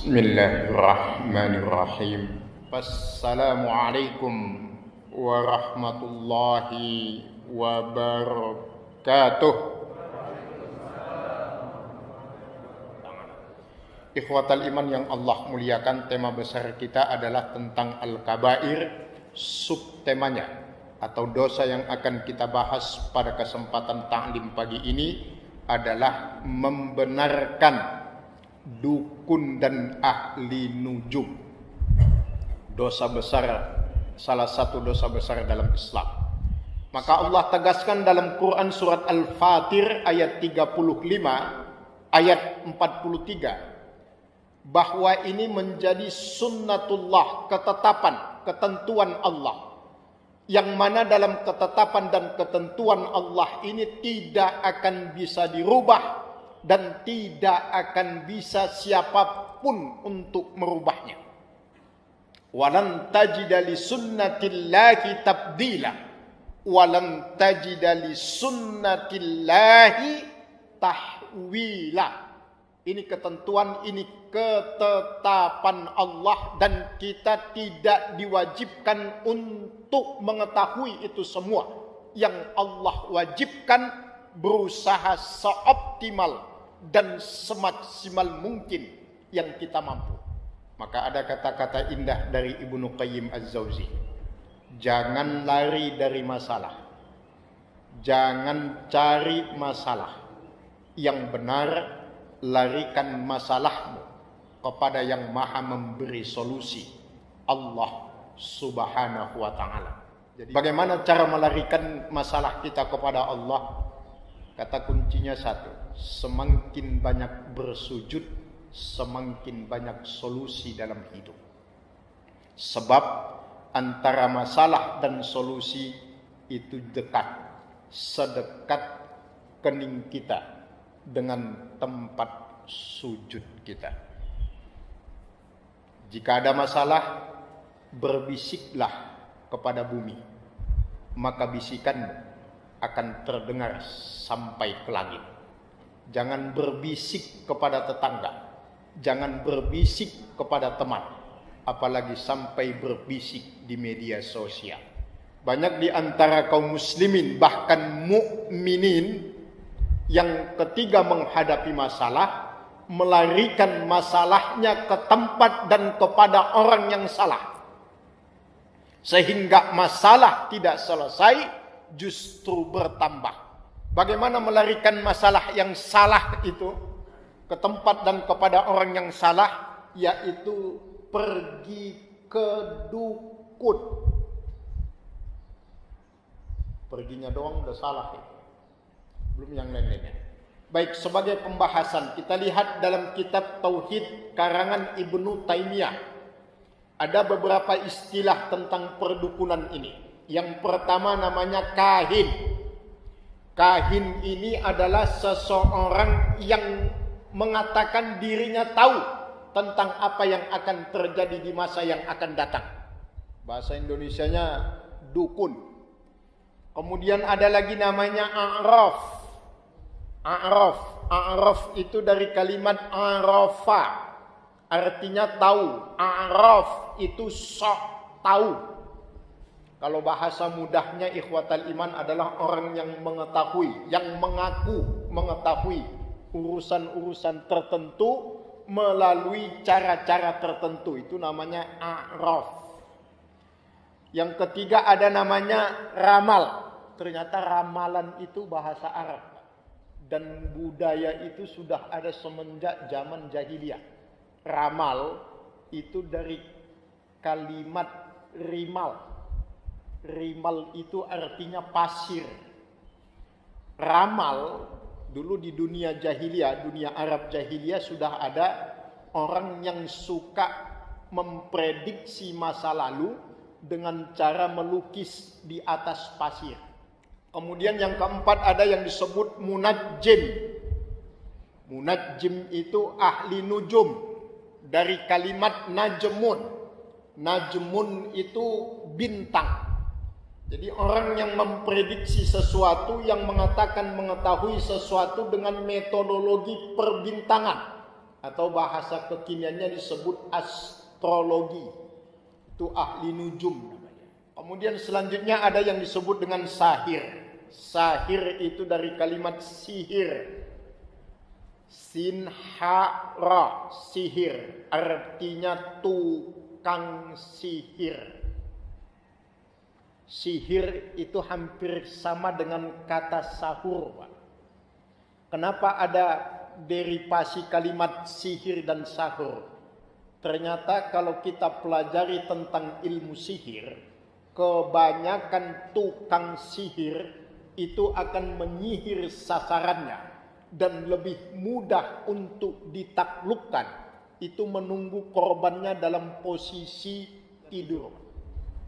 Bismillahirrahmanirrahim. Assalamualaikum warahmatullahi wabarakatuh. Ikhwatal iman yang Allah muliakan, tema besar kita adalah tentang al-kabair. Subtemanya atau dosa yang akan kita bahas pada kesempatan ta'lim pagi ini adalah membenarkan dukun dan ahli nujum. Dosa besar, salah satu dosa besar dalam Islam. Maka Allah tegaskan dalam Quran surat Al-Fatir ayat 35 ayat 43 bahwa ini menjadi sunnatullah, ketetapan, ketentuan Allah, yang mana dalam ketetapan dan ketentuan Allah ini tidak akan bisa dirubah dan tidak akan bisa siapapun untuk merubahnya. Walan tajida li sunnatillahi tabdila, walan tajida li sunnatillahi tahwila. Ini ketentuan, ini ketetapan Allah, dan kita tidak diwajibkan untuk mengetahui itu semua. Yang Allah wajibkan berusaha seoptimal dan semaksimal mungkin yang kita mampu. Maka ada kata-kata indah dari Ibnu Qayyim Az-Jauzi. Jangan lari dari masalah. Jangan cari masalah. Yang benar, larikan masalahmu kepada yang maha memberi solusi, Allah subhanahu wa ta'ala. Jadi bagaimana cara melarikan masalah kita kepada Allah? Kata kuncinya satu, semakin banyak bersujud, semakin banyak solusi dalam hidup. Sebab antara masalah dan solusi itu dekat, sedekat kening kita dengan tempat sujud kita. Jika ada masalah, berbisiklah kepada bumi, maka bisikanmu akan terdengar sampai ke langit. Jangan berbisik kepada tetangga, jangan berbisik kepada teman, apalagi sampai berbisik di media sosial. Banyak di antara kaum muslimin, bahkan mukminin, yang ketika menghadapi masalah, melarikan masalahnya ke tempat dan kepada orang yang salah, sehingga masalah tidak selesai, justru bertambah. Bagaimana melarikan masalah yang salah itu ke tempat dan kepada orang yang salah? Yaitu pergi ke dukun. Perginya doang udah salah ya, belum yang lain-lainnya. Baik, sebagai pembahasan kita lihat dalam kitab Tauhid karangan Ibnu Taimiyah ada beberapa istilah tentang perdukunan ini. Yang pertama namanya kahin. Kahin ini adalah seseorang yang mengatakan dirinya tahu tentang apa yang akan terjadi di masa yang akan datang. Bahasa Indonesianya dukun. Kemudian ada lagi namanya a'raf. A'raf itu dari kalimat arafa, artinya tahu. A'raf itu sok tahu. Kalau bahasa mudahnya ikhwatal iman adalah orang yang mengetahui, yang mengaku mengetahui urusan-urusan tertentu melalui cara-cara tertentu. Itu namanya a'raf. Yang ketiga ada namanya ramal. Ternyata ramalan itu bahasa Arab. Dan budaya itu sudah ada semenjak zaman jahiliyah. Ramal itu dari kalimat rimal. Rimal itu artinya pasir. Ramal dulu di dunia jahiliyah, dunia Arab jahiliyah, sudah ada orang yang suka memprediksi masa lalu dengan cara melukis di atas pasir. Kemudian yang keempat ada yang disebut munajjim. Munajjim itu ahli nujum, dari kalimat najmun. Najmun itu bintang. Jadi orang yang memprediksi sesuatu, yang mengatakan mengetahui sesuatu dengan metodologi perbintangan. atau bahasa kekiniannya disebut astrologi. Itu ahli nujum namanya. Kemudian selanjutnya ada yang disebut dengan sahir. Sahir itu dari kalimat sihir. Sinhara, sihir, artinya tukang sihir. Sihir itu hampir sama dengan kata sahur, Pak. Kenapa ada derivasi kalimat sihir dan sahur? Ternyata kalau kita pelajari tentang ilmu sihir, kebanyakan tukang sihir itu akan menyihir sasarannya dan lebih mudah untuk ditaklukkan. Itu menunggu korbannya dalam posisi tidur.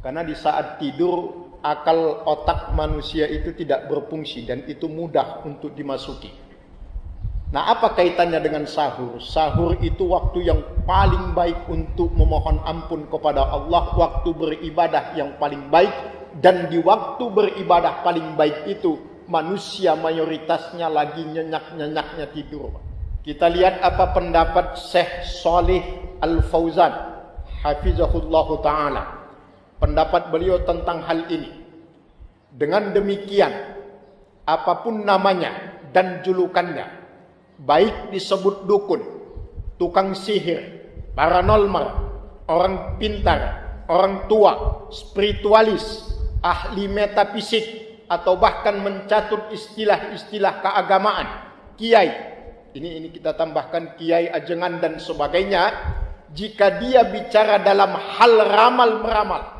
Karena di saat tidur akal otak manusia itu tidak berfungsi dan itu mudah untuk dimasuki. Nah, apa kaitannya dengan sahur? Sahur itu waktu yang paling baik untuk memohon ampun kepada Allah, waktu beribadah yang paling baik, dan di waktu beribadah paling baik itu manusia mayoritasnya lagi nyenyak-nyenyaknya tidur. Kita lihat apa pendapat Syekh Shalih Al-Fauzan hafizahullah ta'ala. Pendapat beliau tentang hal ini. Dengan demikian, apapun namanya dan julukannya, baik disebut dukun, tukang sihir, paranormal, orang pintar, orang tua, spiritualis, ahli metafisik, atau bahkan mencatut istilah-istilah keagamaan, kiai. Ini kita tambahkan kiai, ajengan dan sebagainya. Jika dia bicara dalam hal ramal-meramal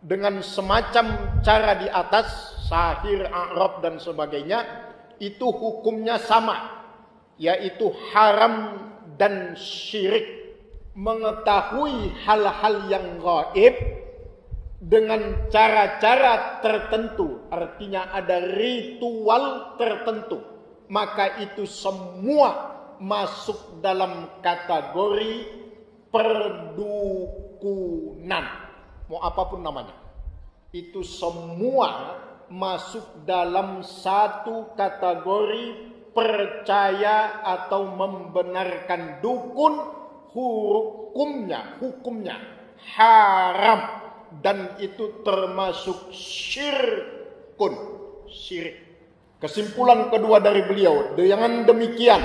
dengan semacam cara di atas, sahir, a'rab dan sebagainya, itu hukumnya sama, yaitu haram dan syirik. Mengetahui hal-hal yang gaib dengan cara-cara tertentu, artinya ada ritual tertentu, maka itu semua masuk dalam kategori perdukunan. Mau apapun namanya, itu semua masuk dalam satu kategori percaya atau membenarkan dukun. Hukumnya haram, dan itu termasuk syirkun, syirik. Kesimpulan kedua dari beliau, dengan demikian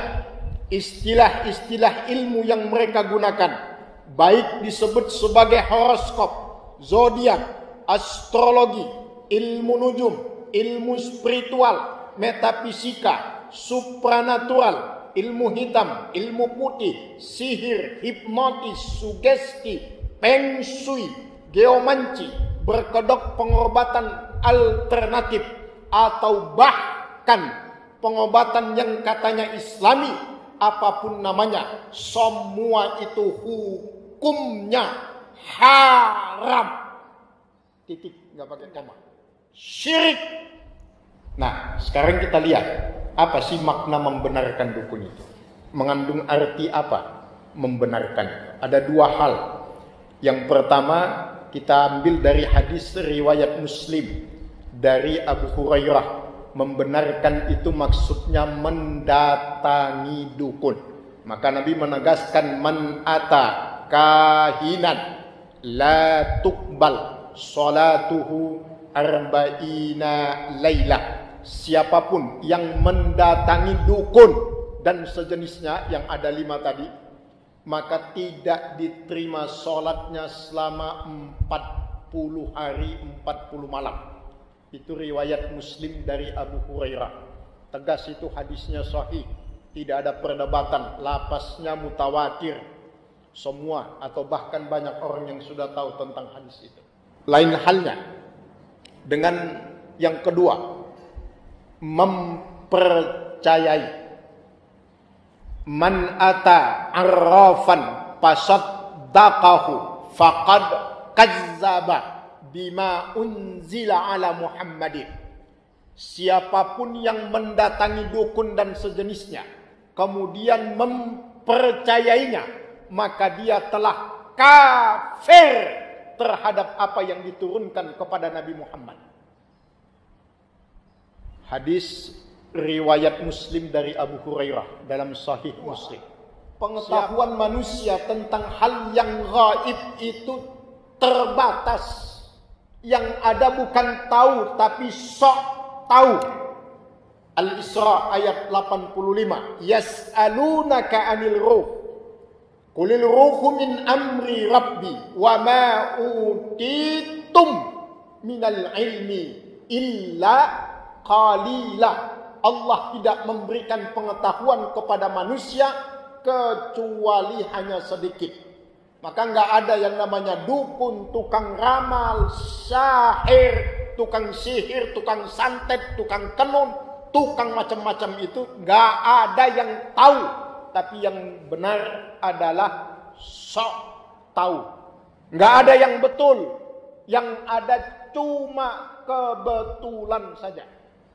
istilah-istilah ilmu yang mereka gunakan, baik disebut sebagai horoskop, zodiak, astrologi, ilmu nujum, ilmu spiritual, metafisika, supranatural, ilmu hitam, ilmu putih, sihir, hipnotis, sugesti, feng shui, geomanci, berkedok pengobatan alternatif, atau bahkan pengobatan yang katanya islami, apapun namanya, semua itu hukumnya haram. Titik, nggak pakai koma. Syirik. Nah, sekarang kita lihat apa sih makna membenarkan dukun itu? Mengandung arti apa membenarkan? Ada dua hal. Yang pertama, kita ambil dari hadis riwayat Muslim dari Abu Hurairah. Membenarkan itu maksudnya mendatangi dukun. Maka Nabi menegaskan, man ata kahinan la tuqbal salatuhu arba'ina lailah. Siapapun yang mendatangi dukun dan sejenisnya yang ada 5 tadi, maka tidak diterima sholatnya selama 40 hari 40 malam. Itu riwayat Muslim dari Abu Hurairah. Tegas itu hadisnya sahih, tidak ada perdebatan, lafaznya mutawatir. Semua atau bahkan banyak orang yang sudah tahu tentang hadis itu. Lain halnya dengan yang kedua, mempercayai. Man ata arrafan fasaddaqahu faqad kazzaba bima unzila ala Muhammadin. Siapapun yang mendatangi dukun dan sejenisnya kemudian mempercayainya, maka dia telah kafir terhadap apa yang diturunkan kepada Nabi Muhammad. Hadis riwayat Muslim dari Abu Hurairah dalam Sahih Muslim. Pengetahuan manusia tentang hal yang gaib itu terbatas. Yang ada bukan tahu tapi sok tahu. Al-Isra ayat 85. Yas'alunaka 'anil ruh. Qulil ruhu min amri rabbi wa ma utitum minal ilmi illa qalila. Allah tidak memberikan pengetahuan kepada manusia kecuali hanya sedikit. Maka enggak ada yang namanya dukun, tukang ramal, syair, tukang sihir, tukang santet, tukang tenun, tukang macam-macam itu enggak ada yang tahu. Tapi yang benar adalah sok tahu. Enggak ada yang betul. Yang ada cuma kebetulan saja.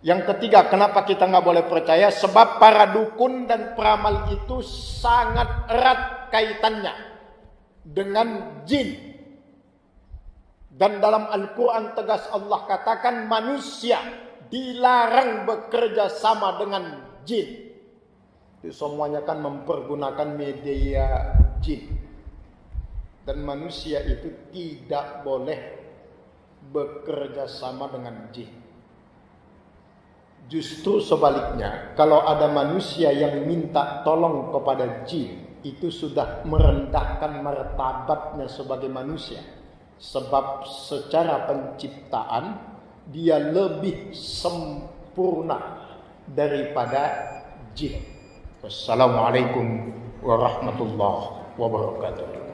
Yang ketiga, kenapa kita nggak boleh percaya? Sebab para dukun dan peramal itu sangat erat kaitannya dengan jin. Dan dalam Al-Quran tegas Allah katakan manusia dilarang bekerja sama dengan jin. Itu semuanya kan mempergunakan media jin. Dan manusia itu tidak boleh bekerja sama dengan jin. Justru sebaliknya, kalau ada manusia yang minta tolong kepada jin, itu sudah merendahkan martabatnya sebagai manusia. Sebab secara penciptaan, dia lebih sempurna daripada jin. Wassalamualaikum warahmatullahi wabarakatuh.